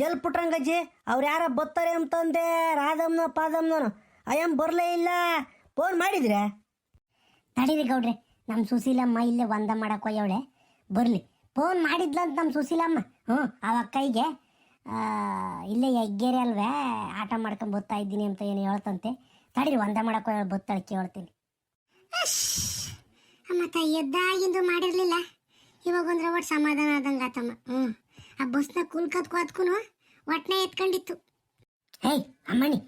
ಎಲ್ಲಿ ಪುಟ್ರಂಗಜ್ಜಿ ಅವ್ರು ಯಾರ ಬರ್ತಾರೆ ಅಂತಂದೆ. ರಾಧಮ್ನ ಪಾದಮ್ನನು ಅಯ್ಯಮ್ಮ ಬರಲೇ ಇಲ್ಲ. ಫೋನ್ ಮಾಡಿದ್ರೆ ತಡೀರಿ ಗೌಡ್ರೆ, ನಮ್ಮ ಸುಶೀಲಮ್ಮ ಇಲ್ಲೇ ಒಂದ ಮಾಡಕ್ಕೆ ಹೋಯವಳೆ, ಬರಲಿ. ಫೋನ್ ಮಾಡಿದ್ಲಂತ ನಮ್ಮ ಸುಶೀಲಮ್ಮ. ಅವ ಕೈಗೆ ಇಲ್ಲೇ ಹೆಗ್ಗೇರಿ ಅಲ್ವೇ ಆಟ ಮಾಡ್ಕೊಂಡು ಬರ್ತಾ ಇದ್ದೀನಿ ಅಂತ ಏನು ಹೇಳ್ತಂತೆ. ತಡೀರಿ, ಒಂದ ಮಾಡಕ್ಕೆ ಹೋಗಿ ಬತ್ತಾಳೆ, ಕೇಳ್ತೀನಿ. ಮತ್ತು ಎದ್ದಾಗಿಂದು ಮಾಡಿರಲಿಲ್ಲ, ಇವಾಗ ಒಂದ್ರೆ ಒಟ್ಟು ಸಮಾಧಾನ ಆದಂಗೆ ಆತಮ್ಮ. ಆ ಬಸ್ನ ಕೂತ್ಕೂ ಒಟ್ಟನೆ ಎತ್ಕೊಂಡಿತ್ತು. ಹೇಯ್ ಅಮ್ಮಣಿ,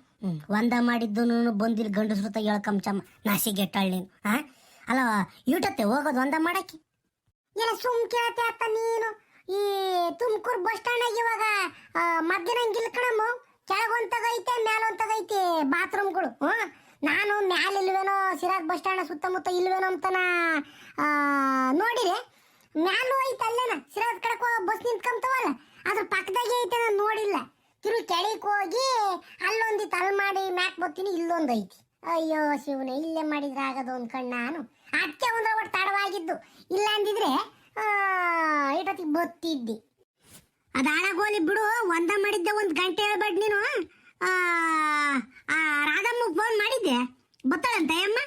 ಒಂದ ಮಾಡಿದ್ದು ಬಂದಿಲ್ಲ ಗಂಡಸ್ರು ತ ಹೇಳ್ಕಂಚಮ್ಮ, ನಾಸಿಗೆಟ್ಟಾಳು ನೀನು. ಅಲ್ಲ ಈಟತ್ತೆ ಹೋಗೋದು ಒಂದ ಮಾಡಕ್ಕೆ? ಇಲ್ಲ ಸುಮ್ ಕೇಳತ್ತೆ ಅತ್ತ ನೀನು. ಈ ತುಮಕೂರು ಬಸ್ ಸ್ಟ್ಯಾಂಡಾಗ ಇವಾಗ ಮಧ್ಯಾಹ್ನ ಇಲ್ಕಣಮ್ಮ, ಕೆಳಗೊಂತಾಗೈತೆ ಮೇಲೊಂತಾಗೈತೆ ಬಾತ್ರೂಮ್ಗಳು. ನಾನು ಮ್ಯಾಲ ಇಲ್ವೇನೋ ಸಿರಾಜ್ ಬಸ್ ಸ್ಟ್ಯಾಂಡ್ ಸುತ್ತಮುತ್ತ ಇಲ್ವೇನೋ ಅಂತನ ನೋಡಿರಿ. ಮ್ಯಾಲೂ ಐತೆ ಅಲ್ಲೇನ ಸಿರಾಜ್ ಕಡೆಗೆ ಬಸ್ ನಿಂತ್ಕೊಂತವಲ್ಲ, ಅದ್ರ ಪಕ್ಕದಾಗೆ ಐತೆ, ನಾನು ನೋಡಿಲ್ಲ. ತಿರು ಕೆಳಗೆ ಹೋಗಿ ಅಲ್ಲೊಂದಿತ್ತು, ಅಲ್ಲಿ ಮಾಡಿ ಮ್ಯಾಕ್ ಬರ್ತೀನಿ, ಇಲ್ಲೊಂದು ಐತಿ. ಅಯ್ಯೋ ಶಿವನೇ, ಇಲ್ಲೇ ಮಾಡಿದ್ರೆ ಆಗೋದು ಒಂದು ಕಣ್ಣು. ನಾನು ಅದಕ್ಕೆ ಒಂದು ಒಟ್ಟು ತಡವಾಗಿದ್ದು, ಇಲ್ಲ ಅಂದಿದ್ರೆ ಇಟೊತ್ತಿಗೆ ಬತ್ತಿದ್ದಿ. ಅದು ಹಾಳಾಗೋಲಿ ಬಿಡು. ಒಂದ ಮಾಡಿದ್ದೆ, ಒಂದು ಗಂಟೆ ಹೇಳ್ಬೇಡ ನೀನು. ರಾಧಮ್ಮ ಫೋನ್ ಮಾಡಿದ್ದೆ, ಬತ್ತಾಳಂತ ಅಮ್ಮ?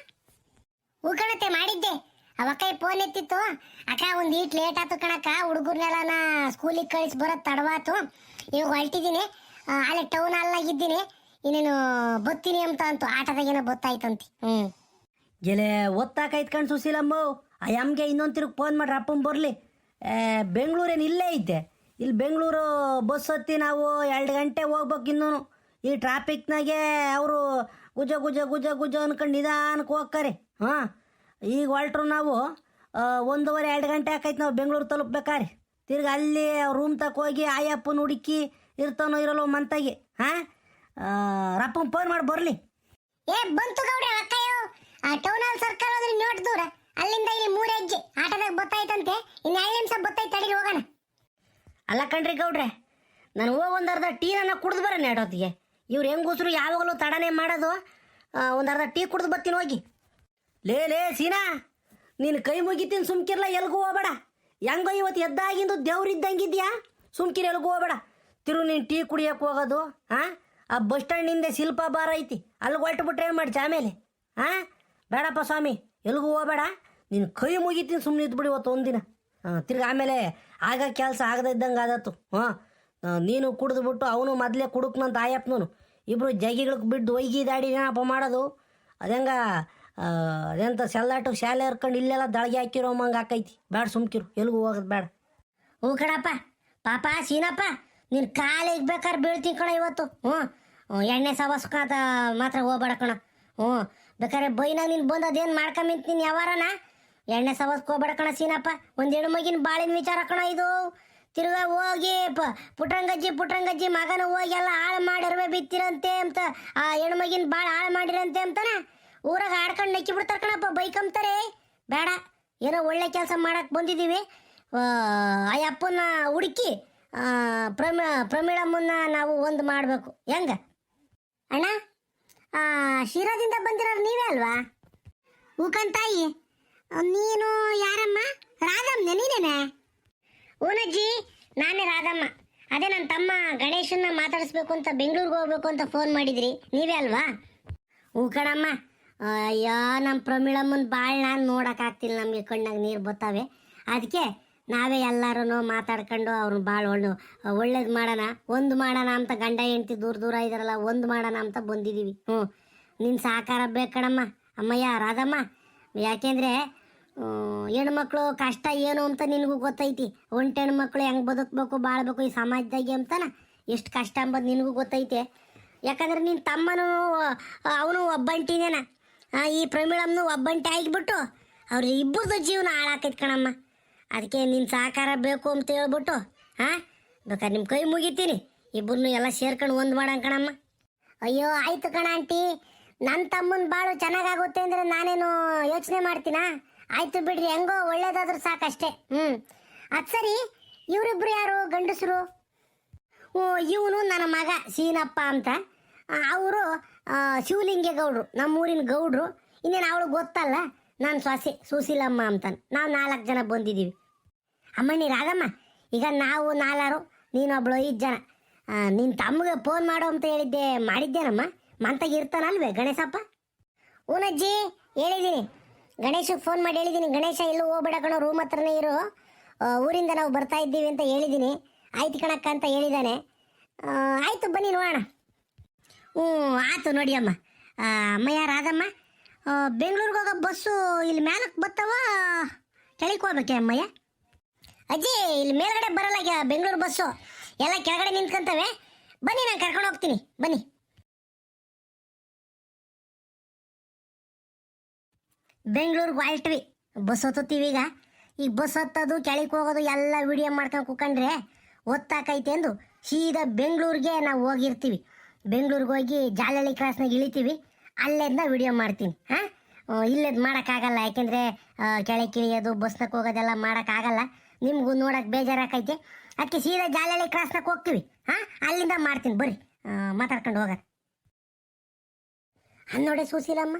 ಕಣತೆ ಮಾಡಿದ್ದೆ. ಅವಕ್ಕ ಫೋನ್ ಎತ್ತಿತ್ತು. ಅಕ್ಕ ಒಂದು ಈಟ್ ಲೇಟ್ ಆಯ್ತು ಕಣಕ್ಕ, ಹುಡುಗರ್ನೆಲ್ಲ ಸ್ಕೂಲಿಗೆ ಕಳಿಸಿ ಬರೋದು ತಡವಾತು. ಇವಾಗ ಹೊಲ್ಟಿದ್ದೀನಿ, ಅಲ್ಲೇ ಟೌನ್ ಅಲ್ಲಾಗಿದ್ದೀನಿ, ಇನ್ನೇನು ಬತ್ತೀನಿ ಅಂತ ಅಂತು. ಆಟದಾಗೇನೋ ಬತ್ತಾಯ್ತಂತೆ. ಗೆಲೆ ಒತ್ತಾಕೈತ್ ಕಣ್ ಸುಶೀಲಮ್ಮ. ಆ ಅಮ್ಗೆ ಇನ್ನೊಂದು ತಿರುಗಿ ಫೋನ್ ಮಾಡ್ರಿ, ಅಪ್ಪನ ಬರಲಿ. ಬೆಂಗಳೂರೇನು ಇಲ್ಲೇ ಐತೆ. ಇಲ್ಲಿ ಬೆಂಗಳೂರು ಬಸ್ ಹತ್ತಿ ನಾವು 2 ಗಂಟೆ ಹೋಗ್ಬೇಕು. ಇನ್ನೂ ಈ ಟ್ರಾಫಿಕ್ನಾಗೆ ಅವರು ಗುಜ ಗುಜ ಗುಜ ಗುಜ ಅನ್ಕೊಂಡು ನಿಧಾನಕ್ಕೆ ಹೋಗ್ತಾರೆ. ಈಗ ಹೊಲ್ಟ್ರು ನಾವು 1:30-2 ಗಂಟೆ ಆಕೈತೆ ನಾವು ಬೆಂಗಳೂರು ತಲುಪಬೇಕಾರೆ. ತಿರ್ಗಿ ಅಲ್ಲಿ ರೂಮ್ ತಕ ಹೋಗಿ ಆಯಪ್ಪನ ಹುಡುಕಿ ಇರ್ತಾನೋ ಇರಲ್ಲೋ ಮಂತಾಗಿ. ರಪ್ಪನ ಫೋನ್ ಮಾಡಿ ಬರಲಿ. ಬಂತು ಗೌಡ್ರೆ, ಅಕ್ಕಯ್ಯೋ ಟೌನ್ ಹಾಲ್ ಸರ್ಕಲ್ ಹೋದ್ರೆ ನೋಟ್ ದೂರ, ಅಲ್ಲಿಂದ ಇಲ್ಲಿ 3 ಹೆಜ್ಜೆ ಆಟದಾಗ ಬತ್ತಾಯ್ತಂತೆ. ಇನ್ನು 2 ನಿಮಿಷ ಬತ್ತಾಯ್ತು, ತಡೀರಿ ಹೋಗೋಣ. ಅಲ್ಲ ಕಣ್ರಿ ಗೌಡ್ರೆ, ನಾನು ಹೋಗಿ ಒಂದು ಅರ್ಧ ಟೀನ ಕುಡ್ದು ಬರೋಣ ಎರಡೊತ್ತಿಗೆ. ಇವ್ರು ಹೆಂಗೂಸರು ಯಾವಾಗಲೂ ತಡನೆ ಮಾಡೋದು. ಒಂದು ಅರ್ಧ ಟೀ ಕುಡ್ದು ಬರ್ತೀನಿ ಹೋಗಿ. ಲೇ ಸೀನಾ, ನೀನು ಕೈ ಮುಗಿತೀನಿ, ಸುಮ್ಕಿರ್ಲ, ಎಲ್ಗೂ ಹೋಗ್ಬೇಡ. ಹೆಂಗೋ ಇವತ್ತು ಎದ್ದಾಗಿಂದು ದೇವ್ರಿದ್ದಂಗಿದ್ಯಾ, ಸುಮ್ಕಿರಿ, ಎಲ್ಗೂ ಹೋಗ್ಬೇಡ. ತಿರು ನೀನು ಟೀ ಕುಡಿಯೋಕೆ ಹೋಗೋದು. ಆ ಬಸ್ ಸ್ಟ್ಯಾಂಡಿಂದ ಶಿಲ್ಪ ಬಾರ ಐತಿ, ಅಲ್ಲಿಗೆ ಹೊಲ್ಟ್ಬಿಟ್ರೆ ಏನು ಮಾಡಿ ಆಮೇಲೆ? ಬೇಡಪ್ಪ ಸ್ವಾಮಿ, ಎಲ್ಗೂ ಹೋಗ್ಬೇಡ. ನೀನು ಕೈ ಮುಗಿತೀನಿ, ಸುಮ್ಮನೆ ಇದ್ಬಿಡಿ ಇವತ್ತು ಒಂದಿನ. ತಿರ್ಗಿ ಆಮೇಲೆ ಆಗ ಕೆಲಸ ಆಗದ ಇದ್ದಂಗೆ ಆದತ್ತು. ನೀನು ಕುಡಿದ್ಬಿಟ್ಟು ಅವನು ಮೊದಲೇ ಕುಡುಕ್ನಂತ ಆಯಪ್ಪನೂ ಇಬ್ಬರು ಜಗಿಗಳಿಗೆ ಬಿದ್ದು ಒಯ್ಗಿದಾಡಿ ಏನಪ್ಪ ಮಾಡೋದು. ಅದಂಗ ಅದೆಂತ ಸೆಲ್ಲಾಟು ಶಾಲೆ ಹರ್ಕೊಂಡು ಇಲ್ಲೆಲ್ಲ ದಳಗೆ ಹಾಕಿರೋ ಮಂಗೆ ಹಾಕೈತಿ. ಬೇಡ, ಸುಮ್ಕಿರು, ಎಲ್ಗೂ ಹೋಗೋದು ಬೇಡ. ಕಣಪ್ಪ, ಪಾಪ ಸೀನಪ್ಪ, ನೀನು ಕಾಲಿಗೆ ಬೇಕಾದ್ರೆ ಬೀಳ್ತೀನಿ ಕಣ ಇವತ್ತು. ಎಣ್ಣೆ ಸವಸ್ಕೊತ ಮಾತ್ರ ಹೋಗ್ಬೇಡ ಕಣ. ಬೇಕಾದ್ರೆ ಬೈನಾಗ ನೀನು ಬಂದು ಅದೇನು ಮಾಡ್ಕೊಂಬಿಂತ ನೀನು ಯಾವಾರನ ಎಣ್ಣೆ ಸವಸ್ಕೋಬೇಡ ಕಣ ಸೀನಪ್ಪ. ಒಂದು ಹೆಣ್ಮಗಿನ ಬಾಳಿನ ವಿಚಾರ ಕಣ ಇದು. ತಿರ್ಗಾ ಹೋಗಿ ಪುಟ್ರಂಗಜ್ಜಿ ಮಗನ ಹೋಗಿ ಎಲ್ಲ ಹಾಳು ಮಾಡಿರ್ವೆ ಬಿತ್ತಿರಂತೆ ಅಂತ, ಆ ಹೆಣ್ಮಗಿನ ಭಾಳ ಹಾಳು ಮಾಡಿರಂತೆ ಅಂತಾನೆ ಊರಾಗ ಆಡ್ಕೊಂಡು ನೆಕ್ಕಿ ಬಿಡ್ತಾರೆ ಕಣಪ್ಪ, ಬೈಕಂಬ್ತಾರೆ. ಬೇಡ, ಏನೋ ಒಳ್ಳೆ ಕೆಲಸ ಮಾಡಕ್ಕೆ ಬಂದಿದ್ದೀವಿ. ಆ ಅಪ್ಪನ ಹುಡುಕಿ ಪ್ರಮೀಳಮ್ಮನ್ನ ನಾವು ಒಂದು ಮಾಡಬೇಕು. ಹೆಂಗ ಅಣ್ಣ? ಶಿರಾದಿಂದ ಬಂದಿರೋರು ನೀವೇ ಅಲ್ವಾ? ಹೂಕಂತಾಯಿ, ನೀನು ಯಾರಮ್ಮ? ರಾಧಮ್ಮ ನೀನೇನೆ? ಊನಜ್ಜಿ, ನಾನೇ ರಾಧಮ್ಮ. ಅದೇ ನನ್ನ ತಮ್ಮ ಗಣೇಶನ್ನ ಮಾತಾಡಿಸ್ಬೇಕು ಅಂತ ಬೆಂಗಳೂರಿಗೆ ಹೋಗ್ಬೇಕು ಅಂತ ಫೋನ್ ಮಾಡಿದ್ರಿ, ನೀವೇ ಅಲ್ವಾ? ಕಣಮ್ಮ. ಅಯ್ಯೋ, ನಮ್ಮ ಪ್ರಮೀಳಮ್ಮನ ಭಾಳ ನಾನು ನೋಡೋಕ್ಕಾಗ್ತಿಲ್ಲ, ನಮಗೆ ಕಣ್ಣಾಗ ನೀರು ಬರ್ತಾವೆ. ಅದಕ್ಕೆ ನಾವೇ ಎಲ್ಲರೂ ಮಾತಾಡ್ಕೊಂಡು ಅವ್ರನ್ನ ಭಾಳ ಒಳ್ಳೇದು ಮಾಡೋಣ, ಒಂದು ಮಾಡೋಣ ಅಂತ. ಗಂಡ ಹೆಂಡ್ತಿ ದೂರ ಇದ್ದಾರಲ್ಲ, ಒಂದು ಮಾಡೋಣ ಅಂತ ಬಂದಿದ್ದೀವಿ. ನಿನ್ನ ಸಹಕಾರ ಬೇಕಣಮ್ಮ ಅಮ್ಮಯ್ಯ, ರಾಧಮ್ಮ. ಯಾಕೆಂದರೆ ಹೆಣ್ಮಕ್ಳು ಕಷ್ಟ ಏನು ಅಂತ ನಿನಗೂ ಗೊತ್ತೈತಿ. ಒಂಟು ಹೆಣ್ಮಕ್ಳು ಹೆಂಗೆ ಬದುಕಬೇಕು, ಬಾಳ್ಬೇಕು ಈ ಸಮಾಜದಾಗೆ ಅಂತಾನ, ಎಷ್ಟು ಕಷ್ಟ ಅಂಬೋದು ನಿನಗೂ ಗೊತ್ತೈತೆ. ಯಾಕಂದ್ರೆ ನಿನ್ನ ತಮ್ಮನೂ ಅವನು ಒಬ್ಬಂಟಿನೇನ, ಈ ಪ್ರಮೀಳಮ್ಮನು ಒಬ್ಬಂಟಿ ಆಗಿಬಿಟ್ಟು ಅವ್ರ ಇಬ್ಬರದು ಜೀವನ ಹಾಳಾಕೈತಿ ಕಣಮ್ಮ. ಅದಕ್ಕೆ ನಿನ್ನ ಸಹಕಾರ ಬೇಕು ಅಂತ ಹೇಳ್ಬಿಟ್ಟು ಬೇಕಾದ್ರೆ ನಿಮ್ಮ ಕೈ ಮುಗಿತೀನಿ, ಇಬ್ಬರನ್ನು ಎಲ್ಲ ಸೇರ್ಕೊಂಡು ಒಂದು ಮಾಡೋಣ ಕಣಮ್ಮ. ಅಯ್ಯೋ ಆಯಿತು ಕಣ ಆಂಟಿ, ನನ್ನ ತಮ್ಮನ ಬಾಳು ಚೆನ್ನಾಗಾಗುತ್ತೆ ಅಂದರೆ ನಾನೇನು ಯೋಚನೆ ಮಾಡ್ತೀನಾ? ಆಯಿತು ಬಿಡ್ರಿ, ಹೆಂಗೋ ಒಳ್ಳೇದಾದ್ರೂ ಸಾಕಷ್ಟೇ. ಅದು ಸರಿ, ಇವರಿಬ್ರು ಯಾರು ಗಂಡಸರು? ಇವನು ನನ್ನ ಮಗ ಸೀನಪ್ಪ ಅಂತ, ಅವರು ಶಿವಲಿಂಗೇಗೌಡರು, ನಮ್ಮೂರಿನ ಗೌಡ್ರು. ಇನ್ನೇನು ಅವಳು ಗೊತ್ತಲ್ಲ, ನಾನು ಸೊಸೆ ಸುಶೀಲಮ್ಮ ಅಂತ. ನಾವು 4 ಜನ ಬಂದಿದ್ದೀವಿ. ಅಮ್ಮಣ್ಣಿ ರಾಧಮ್ಮ, ಈಗ ನಾವು 4, ನೀನೊಬ್ಳು 5 ಜನ. ನಿನ್ನ ತಮ್ಮಗೆ ಫೋನ್ ಮಾಡು ಅಂತ ಹೇಳಿದ್ದೆ, ಮಾಡಿದ್ದೇನಮ್ಮ? ಮಂತಾಗ ಇರ್ತಾನಲ್ವೇ ಗಣೇಶಪ್ಪ? ಊನಜ್ಜಿ ಹೇಳಿದ್ದೀನಿ, ಗಣೇಶಗೆ ಫೋನ್ ಮಾಡಿ ಹೇಳಿದ್ದೀನಿ. ಗಣೇಶ ಎಲ್ಲೂ ಹೋಗ್ಬೇಡ ಕಣೋ, ರೂಮ್ ಹತ್ರನೇ ಇರು, ಊರಿಂದ ನಾವು ಬರ್ತಾ ಇದ್ದೀವಿ ಅಂತ ಹೇಳಿದ್ದೀನಿ. ಆಯ್ತು ಕಣಕ್ಕ ಅಂತ ಹೇಳಿದ್ದಾನೆ. ಆಯಿತು ಬನ್ನಿ ನೋಡೋಣ. ಹ್ಞೂ ಆಯ್ತು ನೋಡಿ ಅಮ್ಮ. ಅಮ್ಮಯ್ಯ ರಾಧಮ್ಮ, ಬೆಂಗಳೂರಿಗೆ ಹೋಗೋ ಬಸ್ಸು ಇಲ್ಲಿ ಮೇಲಕ್ಕೆ ಬರ್ತಾವ ಕೆಳಗೆ ಹೋಗ್ಬೇಕೆ ಅಮ್ಮಯ್ಯ? ಅಜ್ಜಿ ಇಲ್ಲಿ ಮೇಲ್ಗಡೆ ಬರಲ್ಲ ಬೆಂಗಳೂರು ಬಸ್ಸು, ಎಲ್ಲ ಕೆಳಗಡೆ ನಿಂತ್ಕೊಂತವೆ. ಬನ್ನಿ ನಾನು ಕರ್ಕೊಂಡು ಹೋಗ್ತೀನಿ, ಬನ್ನಿ. ಬೆಂಗಳೂರಿಗೆ ಹೊಲ್ಟ್ವಿ, ಬಸ್ ಹತ್ತುತ್ತೀವಿ ಈಗ ಬಸ್ ಹತ್ತೋದು ಕೆಳಗೆ ಹೋಗೋದು ಎಲ್ಲ ವಿಡಿಯೋ ಮಾಡ್ಕೊಂಡು ಕೂತ್ಕೊಂಡ್ರೆ ಒತ್ತಾಕೈತೆ ಎಂದು ಸೀದಾ ಬೆಂಗಳೂರಿಗೆ ನಾವು ಹೋಗಿರ್ತೀವಿ. ಬೆಂಗಳೂರಿಗೆ ಹೋಗಿ ಜಾಲಹಳ್ಳಿ ಕ್ರಾಸ್ನಾಗ ಇಳಿತೀವಿ, ಅಲ್ಲಿಂದ ವಿಡಿಯೋ ಮಾಡ್ತೀನಿ. ಹಾಂ, ಇಲ್ಲೇದು ಮಾಡೋಕ್ಕಾಗಲ್ಲ, ಯಾಕೆಂದರೆ ಕೆಳಗೆ ಇಳಿಯೋದು ಬಸ್ನಾಗ ಹೋಗೋದೆಲ್ಲ ಮಾಡೋಕ್ಕಾಗಲ್ಲ, ನಿಮಗೂ ನೋಡೋಕೆ ಬೇಜಾರಾಕೈತೆ. ಅದಕ್ಕೆ ಸೀದಾ ಜಾಲಹಳ್ಳಿ ಕ್ರಾಸ್ನಾಗ ಹೋಗ್ತೀವಿ. ಹಾಂ, ಅಲ್ಲಿಂದ ಮಾಡ್ತೀನಿ, ಬರ್ರಿ ಮಾತಾಡ್ಕೊಂಡು ಹೋಗೋಣ. ನೋಡಿ ಸುಶೀಲಮ್ಮ,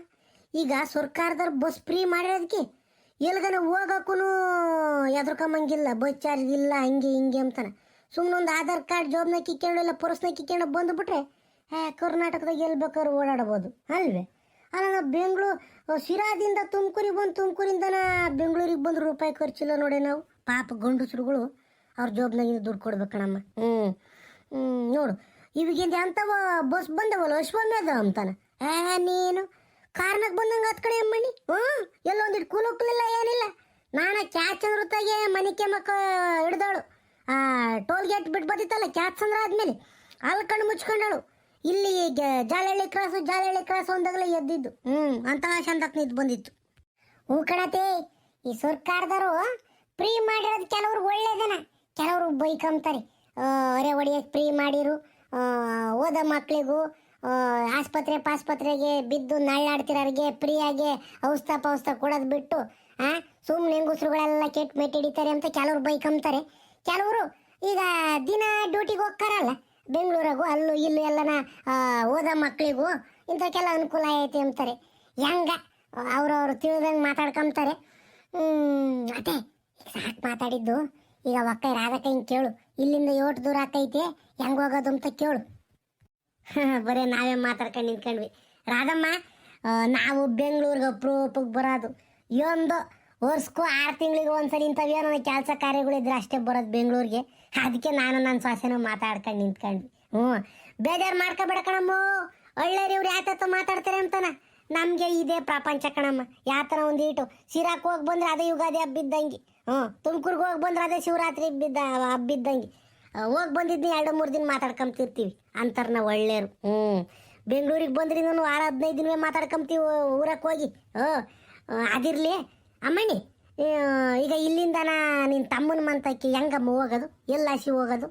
ಈಗ ಸರ್ಕಾರದವ್ರು ಬಸ್ ಫ್ರೀ ಮಾಡಿರೋದಕ್ಕೆ ಎಲ್ಗನ ಹೋಗೋಕ್ಕೂ ಎದ್ರಕೊಂಬಂಗಿಲ್ಲ, ಬಸ್ ಚಾರ್ಜ್ ಇಲ್ಲ, ಹಂಗೆ ಹಿಂಗೆ ಅಂತಾನೆ. ಸುಮ್ಮನೆ ಒಂದು ಆಧಾರ್ ಕಾರ್ಡ್ ಜಾಬ್ನಾಗ ಕಿಕ್ಕೊಂಡು ಇಲ್ಲ ಪರ್ಸ್ನಾಗ ಕಿಕ್ಕೊಂಡು ಬಂದುಬಿಟ್ರೆ ಕರ್ನಾಟಕದಾಗ ಎಲ್ಲಿ ಬೇಕಾದ್ರೂ ಓಡಾಡ್ಬೋದು ಅಲ್ವೇ? ಅಲ್ಲ, ನಾವು ಬೆಂಗಳೂರು ಶಿರಾದಿಂದ ತುಮಕೂರಿಗೆ ಬಂದು ತುಮಕೂರಿಂದನ ಬೆಂಗಳೂರಿಗೆ ಬಂದು ರೂಪಾಯಿ ಖರ್ಚಿಲ್ಲ ನೋಡಿ ನಾವು. ಪಾಪ ಗಂಡಸ್ರುಗಳು ಅವ್ರ ಜಾಬ್ನಾಗಿಂದ ದುಡ್ಡು ಕೊಡ್ಬೇಕಣಮ್ಮ. ನೋಡು, ಇವಾಗಿಂದ ಅಂಥವ ಬಸ್ ಬಂದವಲ್ಲ ಅಶ್ವಮೇಧ ಅಂತಾನೆ. ನೀನು ಕಾರ್ನಾಗ ಬಂದಂಗೆ ಹತ್ಕಡೆ ಅಮ್ಮಣ್ಣಿ. ಎಲ್ಲೊಂದಿಟ್ಟು ಕೂಲುಕ್ಲಿಲ್ಲ ಏನಿಲ್ಲ. ನಾನು ಕ್ಯಾಚಂದ್ರತಾಗೆ ಮನಿಕೆ ಮಕ್ಕ ಹಿಡ್ದಾಳು. ಟೋಲ್ ಗೇಟ್ ಬಿಟ್ಟು ಬಂದಿತ್ತಲ್ಲ ಕ್ಯಾಚಂದ್ರ ಆದ್ಮೇಲೆ ಅಲ್ಲಿ ಕಣ್ಣು ಮುಚ್ಕೊಂಡಳು. ಇಲ್ಲಿ ಜಾಲಹಳ್ಳಿ ಕ್ರಾಸ್ ಒಂದಾಗಲೇ ಎದ್ದಿದ್ದು. ಅಂತಹ ಚಂದಕ್ಕೆ ನಿಂತು ಬಂದಿತ್ತು. ಹೂ ಕಣತೆ, ಈ ಸರ್ಕಾರದವರು ಫ್ರೀ ಮಾಡಿರೋದು ಕೆಲವ್ರಿಗೆ ಒಳ್ಳೇದನ, ಕೆಲವರು ಬೈಕಂತಾರೆ. ಹೊರೆ ಹೊಡಿಯೋಕೆ ಫ್ರೀ ಮಾಡಿರು, ಓದೋ ಮಕ್ಕಳಿಗೂ ಆಸ್ಪತ್ರೆಗೆ ಬಿದ್ದು ನಳ್ಳಾಡ್ತಿರೋರಿಗೆ ಫ್ರೀಯಾಗಿ ಔಷಧ ಕೊಡೋದು ಬಿಟ್ಟು ಸುಮ್ಮನೆ ಹೆಂಗುಸ್ರುಗಳೆಲ್ಲ ಕೆಟ್ಟು ಮೆಟ್ಟಿಡಿತಾರೆ ಅಂತ ಕೆಲವ್ರು ಬೈಕಂತಾರೆ. ಕೆಲವರು ಈಗ ದಿನ ಡ್ಯೂಟಿಗೆ ಹೋಗ್ತಾರಲ್ಲ ಬೆಂಗಳೂರಿಗೂ ಅಲ್ಲೂ ಇಲ್ಲೂ ಎಲ್ಲನ ಓದೋ ಮಕ್ಕಳಿಗೂ ಇಂಥಕ್ಕೆಲ್ಲ ಅನುಕೂಲ ಐತೆ ಅಂತಾರೆ. ಹೆಂಗ ಅವ್ರವ್ರು ತಿಳಿದಂಗೆ ಮಾತಾಡ್ಕೊಂತಾರೆ. ಅದೇ ಸಾಕು ಮಾತಾಡಿದ್ದು. ಈಗ ಒಕ್ಕೈ ರಾಧಕ್ಕ ಹಿಂಗೆ ಕೇಳು, ಇಲ್ಲಿಂದ ಏಟು ದೂರ ಆಕೈತೆ, ಹೆಂಗೆ ಹೋಗೋದು ಅಂತ ಕೇಳು. ಬರೀ ನಾವೇ ಮಾತಾಡ್ಕೊಂಡು ನಿಂತ್ಕೊಂಡ್ವಿ. ರಾಧಮ್ಮ, ನಾವು ಬೆಂಗಳೂರಿಗೆ ಅಪ್ರೂಪಕ್ಕೆ ಬರೋದು ಒಂದು ವರ್ಷಕ್ಕೂ 6 ತಿಂಗಳಿಗೆ ಒಂದ್ಸರಿ ಇಂಥವೇನೋ ಕೆಲಸ ಕಾರ್ಯಗಳಿದ್ರೆ ಅಷ್ಟೇ ಬರೋದು ಬೆಂಗಳೂರಿಗೆ. ಅದಕ್ಕೆ ನಾನು ನನ್ನ ಸೊಸೆನೂ ಮಾತಾಡ್ಕೊಂಡು ನಿಂತ್ಕೊಂಡ್ವಿ. ಬೇಜಾರು ಮಾಡ್ಕೊಬೇಡ ಕಣಮ್ಮ, ಒಳ್ಳೆಯವ್ರು ಇವ್ರು ಯಾತತ್ತ ಮಾತಾಡ್ತಾರೆ ಅಂತಾನ. ನಮಗೆ ಇದೇ ಪ್ರಪಂಚ ಕಣಮ್ಮ. ಯಾವ ಥರ ಒಂದು ಈಟು ಸಿರಾಕ್ ಹೋಗಿ ಬಂದ್ರೆ ಅದೇ ಯುಗಾದಿ ಹಬ್ಬಿದ್ದಂಗೆ, ತುಮಕೂರ್ಗೆ ಹೋಗಿ ಬಂದ್ರೆ ಅದೇ ಶಿವರಾತ್ರಿ ಹಬ್ಬಿದ್ದಂಗೆ ಹೋಗಿ ಬಂದಿದ್ದು 2-3 ದಿನ ಮಾತಾಡ್ಕೊಂತಿರ್ತೀವಿ ಅಂತಾರೆ ನಾವು ಒಳ್ಳೆಯರು. ಬೆಂಗಳೂರಿಗೆ ಬಂದ್ರಿ ನಾನು 6-15 ದಿನವೇ ಮಾತಾಡ್ಕೊಂತೀವಿ ಊರಕ್ಕೆ ಹೋಗಿ. ಅದಿರಲಿ ಅಮ್ಮಣ್ಣಿ, ಈಗ ಇಲ್ಲಿಂದನ ನಿನ್ನ ತಮ್ಮನ ಮಂತಕ್ಕೆ ಹೆಂಗಮ್ಮ ಹೋಗೋದು, ಎಲ್ಲ ಹಸಿ ಹೋಗೋದು?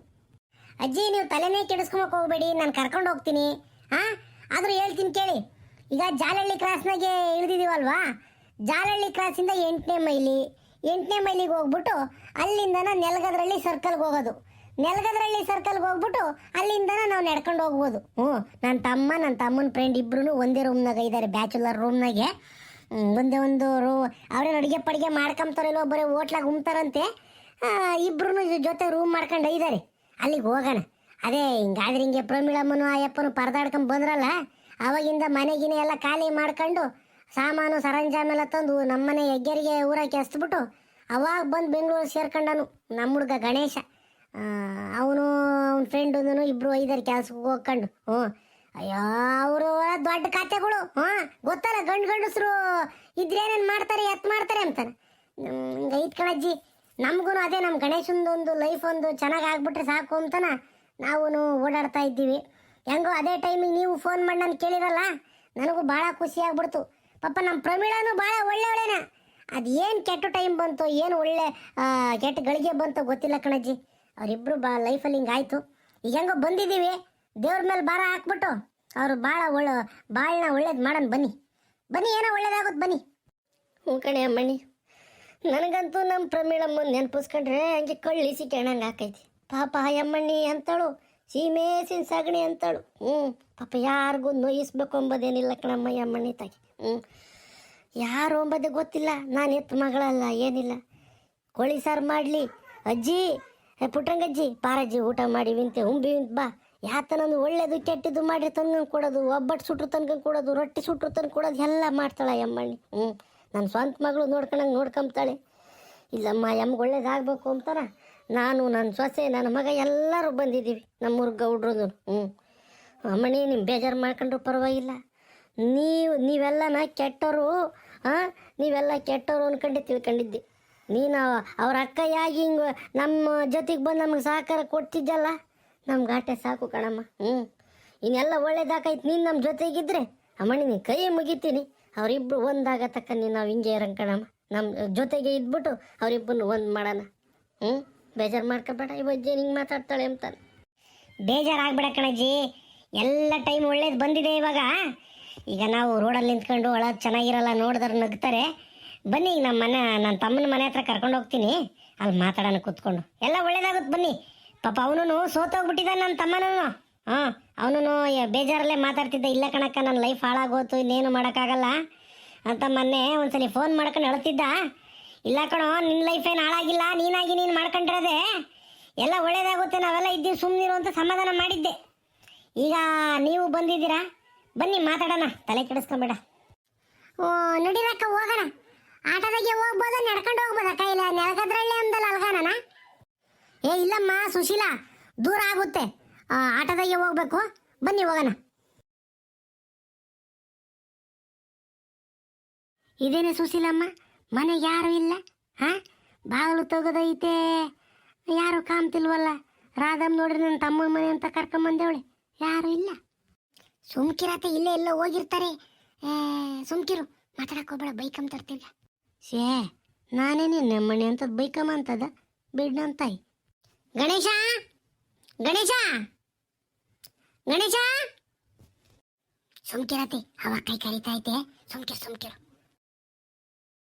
ಅಜ್ಜಿ ನೀವು ತಲೆನೇ ಕೆಡಿಸ್ಕೊಳಕ್ಕೆ ಹೋಗ್ಬೇಡಿ, ನಾನು ಕರ್ಕೊಂಡು ಹೋಗ್ತೀನಿ. ಆದರೂ ಹೇಳ್ತೀನಿ ಕೇಳಿ. ಈಗ ಜಾಲಹಳ್ಳಿ ಕ್ರಾಸ್ನಾಗೆ ಇಳಿದಿದ್ದೀವಲ್ವಾ, ಜಾಲಹಳ್ಳಿ ಕ್ರಾಸಿಂದ 8ನೇ ಮೈಲಿಗೆ ಹೋಗ್ಬಿಟ್ಟು ಅಲ್ಲಿಂದನ ನೆಲಗದ್ರಳ್ಳಿ ಸರ್ಕಲ್ಗೆ ಹೋಗೋದು. ನೆಲಗದ್ರಳ್ಳಿ ಸರ್ಕಲ್ಗೆ ಹೋಗ್ಬಿಟ್ಟು ಅಲ್ಲಿಂದನ ನಾವು ನಡ್ಕೊಂಡು ಹೋಗ್ಬೋದು. ನನ್ನ ತಮ್ಮನ ಫ್ರೆಂಡ್ ಇಬ್ರು ಒಂದೇ ರೂಮ್ನಾಗ ಇದ್ದಾರೆ, ಬ್ಯಾಚುಲರ್ ರೂಮ್ನಾಗೆ. ಒಂದೇ ಒಂದು ಅವ್ರೇನು ಅಡುಗೆ ಪಡಿಗೆ ಮಾಡ್ಕೊಂತಾರಲ್ಲೋ, ಬರೀ ಹೋಟ್ಲಾಗ ಉಮ್ತಾರಂತೆ. ಇಬ್ರು ಜೊತೆ ರೂಮ್ ಮಾಡ್ಕೊಂಡು ಇದ್ದಾರೆ. ಅಲ್ಲಿಗೆ ಹೋಗೋಣ. ಅದೇ ಹಿಂಗಾದ್ರೆ ಹಿಂಗೆ ಪ್ರಮೀಳಮ್ಮನು ಅಯ್ಯಪ್ಪನು ಪರದಾಡ್ಕೊಂಡು ಬಂದ್ರಲ್ಲ, ಅವಾಗಿಂದ ಮನೆಗಿನ ಎಲ್ಲ ಖಾಲಿ ಮಾಡ್ಕೊಂಡು ಸಾಮಾನು ಸರಂಜಾಮೆಲ್ಲ ತಂದು ನಮ್ಮನೆ ಹೆಗ್ಗೆರಿಗೆ ಊರಕ್ಕೆ ಎಸ್ಬಿಟ್ಟು ಅವಾಗ ಬಂದು ಬೆಂಗಳೂರು ಸೇರ್ಕೊಂಡನು ನಮ್ಮ ಹುಡುಗ ಗಣೇಶ. ಅವನು ಅವ್ನ ಫ್ರೆಂಡು ಇಬ್ಬರು ಇದ್ದಾರೆ ಕೆಲ್ಸಕ್ಕೆ ಹೋಗ್ಕೊಂಡು. ಅಯ್ಯೋ ಅವರು ದೊಡ್ಡ ಕತೆಗಳು. ಗೊತ್ತಲ್ಲ, ಗಂಡಸರು ಇದ್ರೇನೇನು ಮಾಡ್ತಾರೆ ಮಾಡ್ತಾರೆ ಅಂತಾನೆ. ಐತ್ ಕಣಜ್ಜಿ, ನಮಗೂ ಅದೇ ನಮ್ಮ ಗಣೇಶಂದೊಂದು ಲೈಫ್ ಒಂದು ಚೆನ್ನಾಗಿ ಆಗ್ಬಿಟ್ರೆ ಸಾಕು ಅಂತಾನ ನಾವು ಓಡಾಡ್ತಾ ಇದ್ದೀವಿ. ಹೆಂಗೋ ಅದೇ ಟೈಮಿಗೆ ನೀವು ಫೋನ್ ಮಾಡಿ ನಾನು ಕೇಳಿರಲ್ಲ, ನನಗೂ ಭಾಳ ಖುಷಿ ಆಗ್ಬಿಡ್ತು. ಪಾಪ ನಮ್ಮ ಪ್ರಮೀಳನೂ ಭಾಳ ಒಳ್ಳೆಯವಳೇನ. ಅದು ಏನು ಕೆಟ್ಟ ಟೈಮ್ ಬಂತು, ಏನು ಒಳ್ಳೆ ಕೆಟ್ಟ ಗಳಿಗೆ ಬಂತು ಗೊತ್ತಿಲ್ಲ ಕಣಜ್ಜಿ. ಅವರಿಬ್ಬರು ಲೈಫಲ್ಲಿ ಹಿಂಗಾಯ್ತು. ಈಗ ಹೆಂಗೋ ಬಂದಿದ್ದೀವಿ, ದೇವ್ರ ಮೇಲೆ ಭಾರ ಹಾಕ್ಬಿಟ್ಟು ಅವರು ಭಾಳನ ಒಳ್ಳೇದು ಮಾಡೋಣ. ಬನ್ನಿ ಏನೋ ಒಳ್ಳೇದಾಗುತ್ತೆ ಬನ್ನಿ. ಕಣೆ ಅಮ್ಮಣ್ಣಿ, ನನಗಂತೂ ನಮ್ಮ ಪ್ರಮೀಳಮ್ಮ ನೆನಪಿಸ್ಕೊಂಡ್ರೆ ಹಂಗೆ ಕಳ್ಳಿಸಿ ಕೇಳಂಗೆ ಆಕೈತಿ. ಪಾಪ ಅಮ್ಮಣ್ಣಿ ಅಂತಳು, ಸೀಮೇಸಿನ ಸಗಣಿ ಅಂತಳು. ಪಾಪ ಯಾರಿಗೂ ನೋಯಿಸ್ಬೇಕು ಅಂಬೋದೇನಿಲ್ಲ ಕಣಮ್ಮ ಅಮ್ಮಣ್ಣಿ ತಾಗಿ. ಯಾರು ಅಂಬೋದೇ ಗೊತ್ತಿಲ್ಲ. ನಾನು ಎತ್ತು ಮಗಳಲ್ಲ, ಏನಿಲ್ಲ. ಕೋಳಿ ಸಾರು ಮಾಡಲಿ, ಅಜ್ಜಿ ಪುಟ್ಟಂಗಜ್ಜಿ ಪಾರಜ್ಜಿ ಊಟ ಮಾಡಿ ವಿಂತೆ ಬಾ ಯಾತನೊಂದು ಒಳ್ಳೇದು ಕೆಟ್ಟದ್ದು ಮಾಡಿ ತಂದು ಕೊಡೋದು, ಒಬ್ಬಟ್ಟು ಸುಟ್ರು ತನ್ಕ ಕೊಡೋದು, ರೊಟ್ಟಿ ಸುಟ್ರು ತಂದು ಕೊಡೋದು ಎಲ್ಲ ಮಾಡ್ತಾಳೆ ಯಮ್ಮಣ್ಣಿ. ನನ್ನ ಸ್ವಂತ ಮಗಳು ನೋಡ್ಕೊಂಡಂಗೆ ನೋಡ್ಕೊಂತಾಳೆ. ಇಲ್ಲಮ್ಮ ಯಮ್ಗೆ ಒಳ್ಳೇದಾಗಬೇಕು ಅಂತಾರ ನಾನು, ನನ್ನ ಸೊಸೆ, ನನ್ನ ಮಗ ಎಲ್ಲರೂ ಬಂದಿದ್ದೀವಿ ನಮ್ಮೂರು ಗೌಡ್ರದು. ಅಮ್ಮಣ್ಣಿ ನಿಮ್ಮ ಬೇಜಾರು ಮಾಡ್ಕೊಂಡ್ರು ಪರವಾಗಿಲ್ಲ. ನೀವೆಲ್ಲನ ಕೆಟ್ಟವರು, ನೀವೆಲ್ಲ ಕೆಟ್ಟವರು ಅಂದ್ಕೊಂಡೆ ತಿಳ್ಕೊಂಡಿದ್ದೆ. ನೀನು ಅವ್ರ ಅಕ್ಕಯ್ಯಾಗಿ ಹಿಂಗೆ ನಮ್ಮ ಜೊತೆಗೆ ಬಂದು ನಮಗೆ ಸಹಕಾರ ಕೊಡ್ತಿದ್ದಲ್ಲ, ನಮ್ಗೆ ಆಟೆ ಸಾಕು ಕಣಮ್ಮ. ಇನ್ನೆಲ್ಲ ಒಳ್ಳೇದಾಕೈತೆ ನೀನು ನಮ್ಮ ಜೊತೆಗಿದ್ರೆ ಅಮ್ಮಣ್ಣಿ ನೀನು ಕೈ ಮುಗಿತೀನಿ. ಅವರಿಬ್ಬರು ಒಂದಾಗ ತಕ್ಕ ನಾವು ಹಿಂಗೆ ಇರಂಗೆ ಕಣಮ್ಮ. ನಮ್ಮ ಜೊತೆಗೆ ಇದ್ಬಿಟ್ಟು ಅವರಿಬ್ಬರನ್ನು ಒಂದು ಮಾಡೋಣ. ಬೇಜಾರು ಮಾಡ್ಕೊಬೇಡ, ಇವಜ್ಜಿ ಹಿಂಗೆ ಮಾತಾಡ್ತಾಳೆ ಅಂತಾನೆ. ಬೇಜಾರಾಗ್ಬೇಡ ಕಣಜ್ಜಿ, ಎಲ್ಲ ಟೈಮ್ ಒಳ್ಳೇದು ಬಂದಿದೆ ಇವಾಗ. ಈಗ ನಾವು ರೋಡಲ್ಲಿ ನಿಂತ್ಕೊಂಡು ಒಳಗೆ ಚೆನ್ನಾಗಿರಲ್ಲ, ನೋಡಿದ್ರೆ ನಗ್ತಾರೆ. ಬನ್ನಿ ಈಗ ನನ್ನ ತಮ್ಮನ ಮನೆ ಹತ್ರ ಕರ್ಕೊಂಡು ಹೋಗ್ತೀನಿ, ಅಲ್ಲಿ ಮಾತಾಡೋಣ ಕೂತ್ಕೊಂಡು. ಎಲ್ಲ ಒಳ್ಳೇದಾಗುತ್ತೆ ಬನ್ನಿ. ಪಾಪ ಅವನು ಸೋತೋಗ್ಬಿಟ್ಟಿದ್ದಾನೆ ನನ್ನ ತಮ್ಮನೂ. ಅವನು ಬೇಜಾರಲ್ಲೇ ಮಾತಾಡ್ತಿದ್ದ, ಇಲ್ಲ ಕಣಕ್ಕ ನನ್ನ ಲೈಫ್ ಹಾಳಾಗೋತು, ಇನ್ನೇನು ಮಾಡೋಕ್ಕಾಗಲ್ಲ ಅಂತ ಮೊನ್ನೆ ಒಂದ್ಸಲಿ ಫೋನ್ ಮಾಡ್ಕೊಂಡು ಹೇಳ್ತಿದ್ದ. ಇಲ್ಲ ಕಣೋ, ನಿನ್ನ ಲೈಫ್ ಏನು ಹಾಳಾಗಿಲ್ಲ, ನೀನಾಗಿ ನೀನು ಮಾಡ್ಕೊಂಡಿರೋದೆ ಎಲ್ಲ ಒಳ್ಳೇದಾಗುತ್ತೆ, ನಾವೆಲ್ಲ ಇದ್ದೀವಿ ಸುಮ್ಮನಿರು ಅಂತ ಸಮಾಧಾನ ಮಾಡಿದ್ದೆ. ಈಗ ನೀವು ಬಂದಿದ್ದೀರಾ, ಬನ್ನಿ ಮಾತಾಡೋಣ, ತಲೆ ಕೆಡಿಸ್ಕೊಂಬೇಡ. ಓ ನಡೀರಕ್ಕ ಹೋಗೋಣ. ಆಟೋದಾಗೆ ಹೋಗ್ಬೋದ, ನಡ್ಕೊಂಡು ಹೋಗ್ಬೋದ? ಕೈಲ ನೆಲಗದ್ರಳ್ಳಿ ಅಂದಲ್ಲ ಅಲ್ಗಾನ? ಏ ಇಲ್ಲಮ್ಮ ಸುಶೀಲಾ, ದೂರ ಆಗುತ್ತೆ, ಆಟೋದಾಗೆ ಹೋಗ್ಬೇಕು. ಬನ್ನಿ ಹೋಗೋಣ. ಇದೇನೆ ಸುಶೀಲಮ್ಮ, ಮನೆಗೆ ಯಾರು ಇಲ್ಲ. ಬಾಗಿಲು ತೆಗೆದೈತೆ, ಯಾರು ಕಾಮ್ತಿಲ್ವಲ್ಲ. ರಾಧಮ್ ನೋಡ್ರಿ ನನ್ನ ತಮ್ಮ ಮನೆ ಅಂತ ಕರ್ಕೊಂಬಂದೇವಳೆ, ಯಾರು ಇಲ್ಲ. ಸುಮ್ಕಿರತ್ತೆ, ಇಲ್ಲೇ ಎಲ್ಲೋ ಹೋಗಿರ್ತಾರೆ. ಸುಮ್ಕಿರು, ಮಾತಾಡಕ್ ಹೋಗ್ಬೇಡ, ಬೈಕಮ್ ತರ್ತಿಲ್ಲ. ಶೇ ನಾನೇನೇ ನಮ್ಮನೆ ಅಂತದ್ ಬೈಕಮ್ಮ ಅಂತದ ಬಿಡ್ನಂತಾಯಿ. ಗಣೇಶ ಗಣೇಶ ಗಣೇಶ, ಸುಮ್ಕಿರತ್ತೆ, ಅವ ಕೈ ಕರಿತಾ ಐತೆ, ಸುಮ್ಕಿರು.